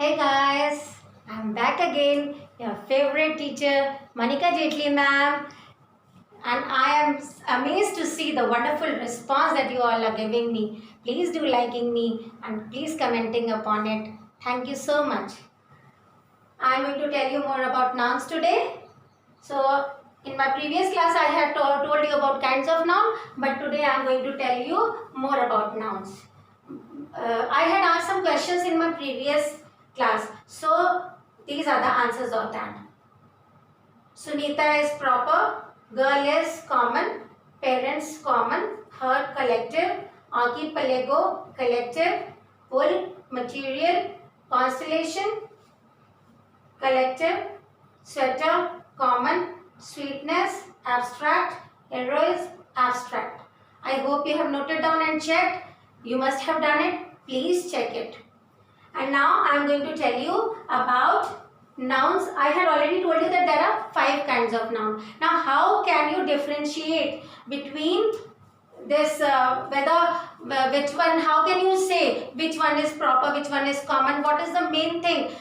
Hey guys, I'm back again, your favorite teacher, Manika Jetli ma'am, and I am amazed to see the wonderful response that you all are giving me. Please do liking me and please commenting upon it. Thank you so much. I'm going to tell you more about nouns today. So, in my previous class, I had told you about kinds of noun, but today I'm going to tell you more about nouns. I had asked some questions in my previous class. So, these are the answers of that. Sunita is proper, girl is common, parents common, her collective, archipelago collective, wool material, constellation collective, sweater common, sweetness abstract, heroes abstract. I hope you have noted down and checked. You must have done it. Please check it. And now I am going to tell you about nouns. I had already told you that there are 5 kinds of noun. Now how can you differentiate between this which one, how can you say which one is proper, which one is common, what is the main thing?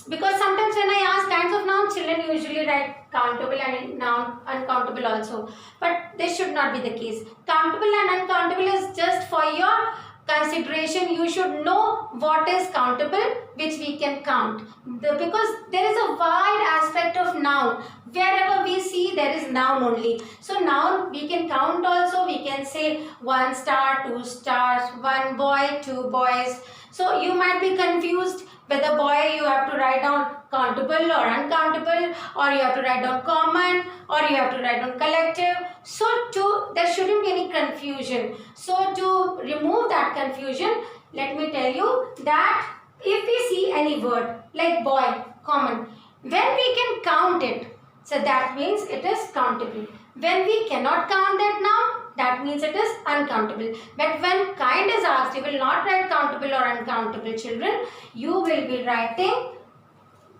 Because sometimes when I ask kinds of nouns, children usually write countable and noun uncountable also, but this should not be the case. Countable and uncountable is just for your consideration. You should know what is countable, which we can count, because there is a wide aspect of noun. Wherever we see, there is noun only. So noun we can count also. We can say 1 star, 2 stars, 1 boy, 2 boys. So you might be confused whether boy you have to write down countable or uncountable, or you have to write down common, or you have to write down collective. So there shouldn't be any confusion. So to remove that confusion, let me tell you that if we see any word like boy, common, when we can count it, so that means it is countable. When we cannot count that now, that means it is uncountable. But when kind is asked, you will not write countable or uncountable, children. You will be writing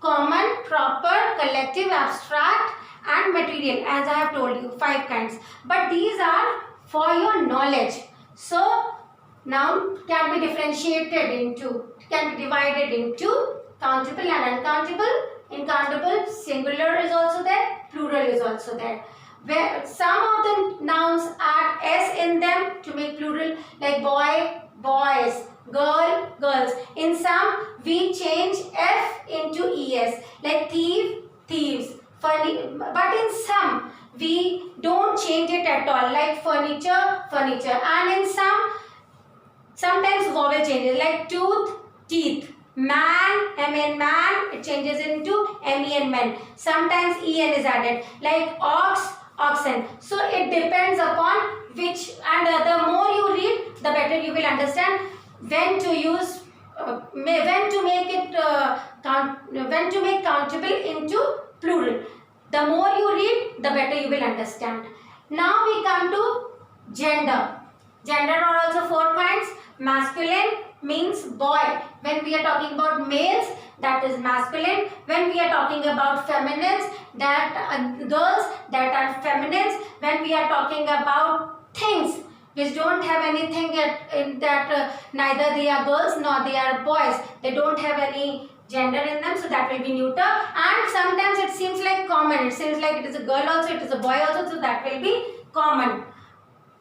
common, proper, collective, abstract and material, as I have told you, 5 kinds. But these are for your knowledge. So noun can be can be divided into countable and uncountable. In countable, singular is also there, plural is also there. Where some of the nouns add s in them to make plural, like boy, boys, girl, girls. In some, we change f into es, like thief, thieves. But in some, we don't change it at all, like furniture, furniture. And in sometimes vowel changes, like tooth, teeth. Man, M-N, man, it changes into M-E-N, men. Sometimes E-N is added, like ox, oxen. So it depends upon which, and the more you read, the better you will understand when to use, when to make countable into plural. The more you read, the better you will understand. Now we come to gender. Gender are also 4 kinds. Masculine means boy. When we are talking about males, that is masculine. When we are talking about feminines, that girls, that are feminines. When we are talking about things which don't have anything in that, neither they are girls nor they are boys. They don't have any gender in them, so that will be neuter. And sometimes it seems like common. It seems like it is a girl also, it is a boy also, so that will be common.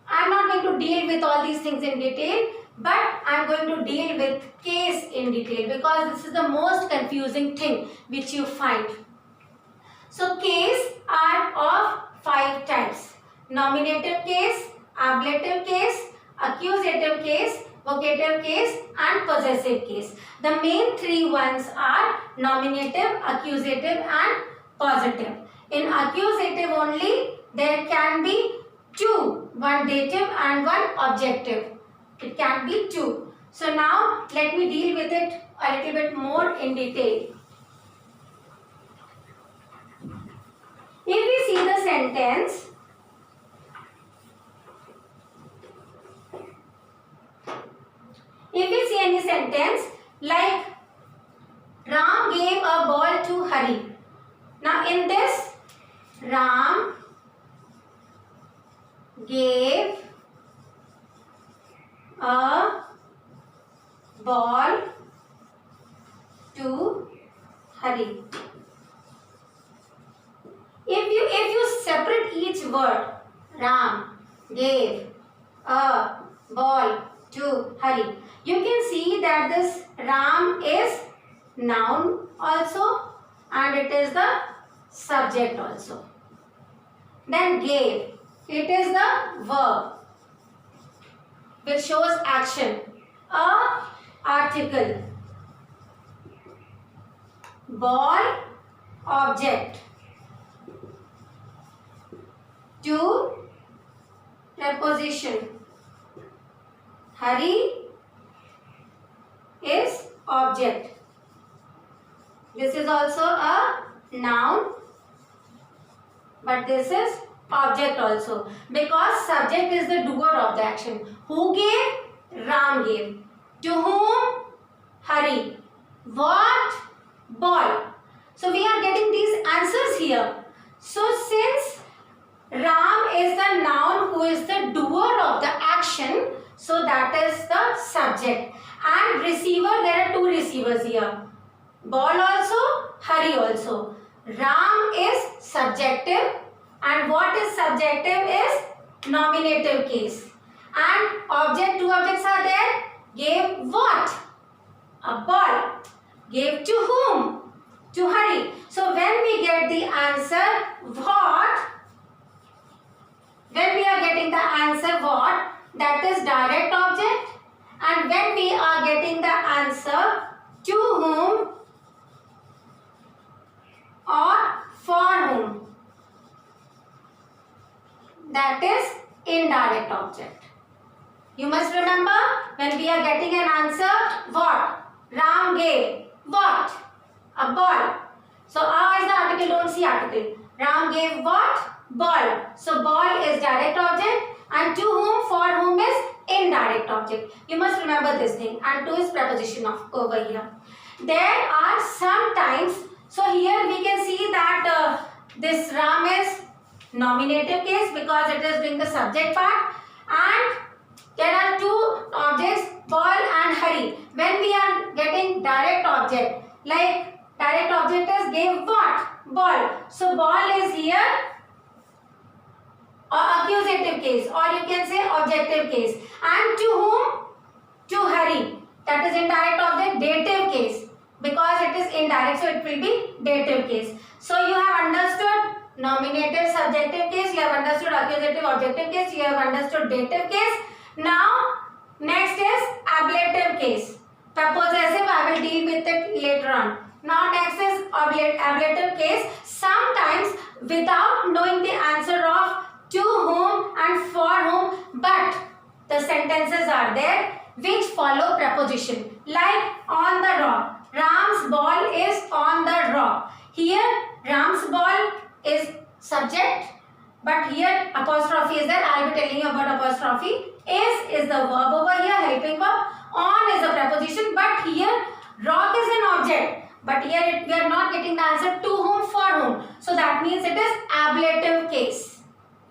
I am not going to deal with all these things in detail, but I am going to deal with case in detail, because this is the most confusing thing which you find. So case are of 5 types: nominative case, ablative case, accusative case, vocative case and possessive case. The main 3 ones are nominative, accusative and positive. In accusative only there can be 2, one dative and one objective. It can be 2. So now let me deal with it a little bit more in detail. If we see the sentence, if we see any sentence like Ram gave a ball to Hari. Now in this, Ram gave a ball to to hurry. If you separate each word, Ram gave a ball to hurry, you can see that this Ram is noun also and it is the subject also. Then gave, it is the verb which shows action. A article. Ball, object. To, preposition. Hurry is object. This is also a noun, but this is object also because subject is the doer of the action. Who gave? Ram gave. To whom? Hurry. What? Ball. So we are getting these answers here. So since Ram is the noun who is the doer of the action, so that is the subject. And receiver, there are two receivers here. Ball also, hurry also. Ram is subjective and what is subjective is nominative case. And object, two objects are there. Gave what? A ball. Gave to whom? To hurry. So when we get the answer what, when we are getting the answer what, that is direct object. And when we are getting the answer to whom or for whom, that is indirect object. You must remember when we are getting an answer what? Ram gave what? A ball. So A is the article, don't see article. Ram gave what? Ball. So ball is direct object and to whom, for whom is indirect object. You must remember this thing. And to is preposition of over here. There are sometimes, so here we can see that this Ram is nominative case because it is doing the subject part, and there are two objects, ball and hurry. When we are getting direct object, like direct object is gave what? Ball. So ball is here accusative case or you can say objective case. And to whom? To hurry. That is indirect object, dative case. Because it is indirect, so it will be dative case. So you have understood nominative subjective case, you have understood accusative objective case, you have understood dative case. Now next is ablative case. Possessive, I will deal with it later on. Now next is ablative case. Sometimes without knowing the answer of to whom and for whom, but the sentences are there which follow preposition. Like on the rock. Ram's ball is on the rock. Here Ram's ball is subject, but here apostrophe is there. I will be telling you about apostrophe. Is the verb over here, helping verb. On is a preposition, but here rock is an object. But here we are not getting the answer to whom, for whom. So that means it is ablative case.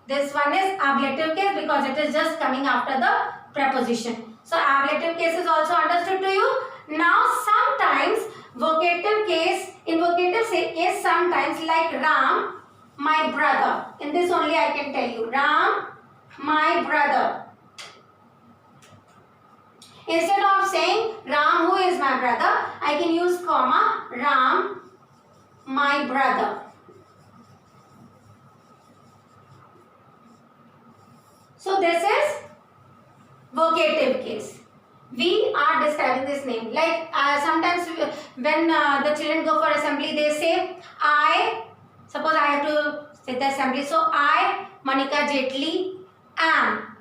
This one is ablative case because it is just coming after the preposition. So ablative case is also understood to you. Now sometimes vocative case, in vocative case sometimes like Ram, my brother. In this only I can tell you. Ram, my brother. Instead of saying Ram, who is my brother, I can use comma, Ram, my brother. So this is vocative case. We are describing this name. Like sometimes when the children go for assembly, they say, I, suppose I have to say the assembly. So I, Monica Jetli, am.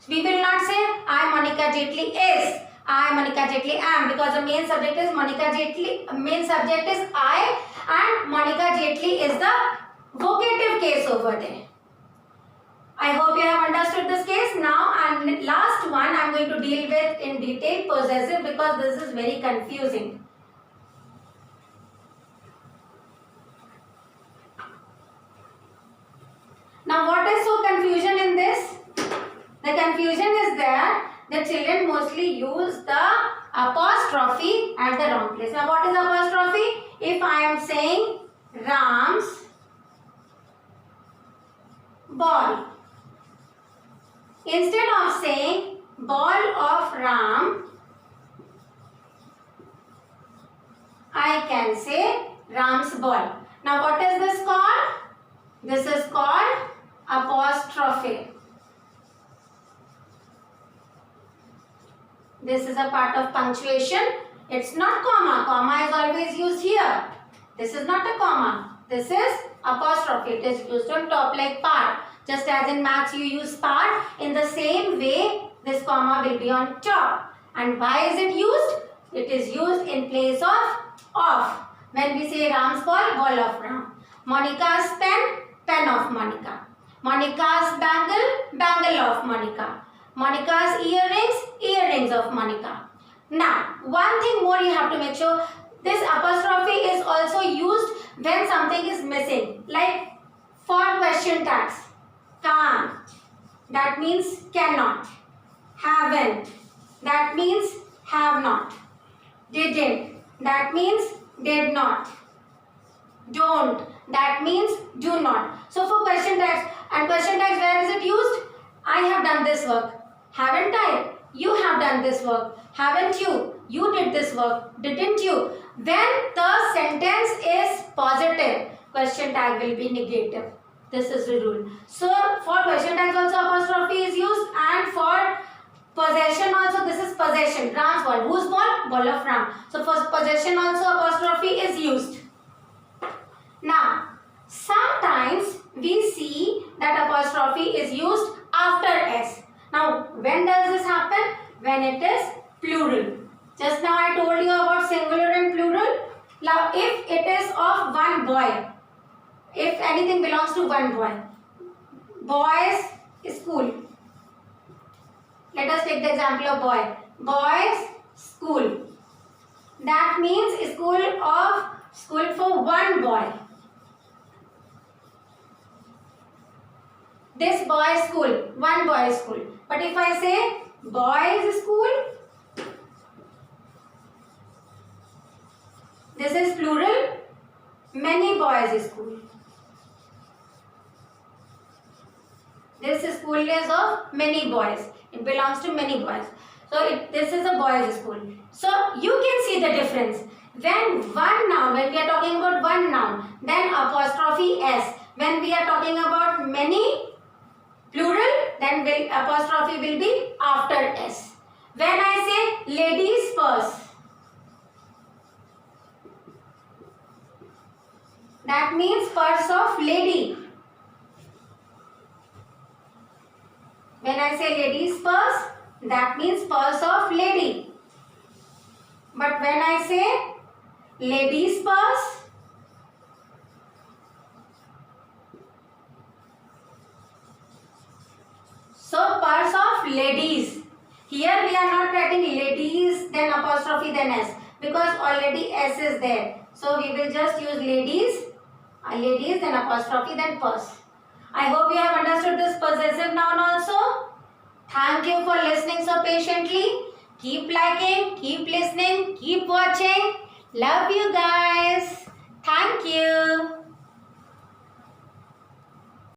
We will not say I, Monica Jetli, is. I, Monica Jetli, am, because the main subject is Monica Jetli. Main subject is I, and Monica Jetli is the vocative case over there. I hope you have understood this case. Now, and last one I am going to deal with in detail, possessive, because this is very confusing. Now, what is so confusion in this? The confusion is that the children mostly use the apostrophe apostrophe at the wrong place. Now what is apostrophe? If I am saying Ram's ball, instead of saying ball of Ram, I can say Ram's ball. Now what is this called? This is called apostrophe. This is a part of punctuation. It's not comma. Comma is always used here. This is not a comma. This is apostrophe. It is used on top like part. Just as in maths you use part, in the same way this comma will be on top. And why is it used? It is used in place of. When we say Ram's ball, ball of Ram. Monica's pen, pen of Monica. Monica's bangle, bangle of Monica. Monica's earrings, earrings of Monica. Now, one thing more you have to make sure, this apostrophe is also used when something is missing. Like for question tags. Can't, that means cannot. Haven't, that means have not. Didn't, that means did not. Don't, that means do not. So for question tags, and question tags, where is it used? I have done this work. Haven't I? You have done this work. Haven't you? You did this work. Didn't you? When the sentence is positive, question tag will be negative. This is the rule. So for question tags also apostrophe is used, and for possession also, this is possession. Ram's ball. Whose ball? Ball of Ram. So for possession also apostrophe is used. Now, sometimes we see that apostrophe is used after S. Now, when does this happen? When it is plural. Just now I told you about singular and plural. Now, if it is of one boy, if anything belongs to one boy, boys school. Let us take the example of boy. Boys school. That means school for one boy. This boys school, one boys school. But if I say boys school, this is plural, many boys school. This school is of many boys. It belongs to many boys. So this is a boys school. So you can see the difference. When one noun, when we are talking about one noun, then apostrophe S. When we are talking about many, plural, then apostrophe will be after S. When I say lady's purse, that means purse of lady. When I say lady's purse, that means purse of lady. But when I say lady's purse, so purse of ladies. Here we are not writing ladies, then apostrophe, then S, because already S is there. So we will just use ladies, then apostrophe, then purse. I hope you have understood this possessive noun also. Thank you for listening so patiently. Keep liking, keep listening, keep watching. Love you guys. Thank you.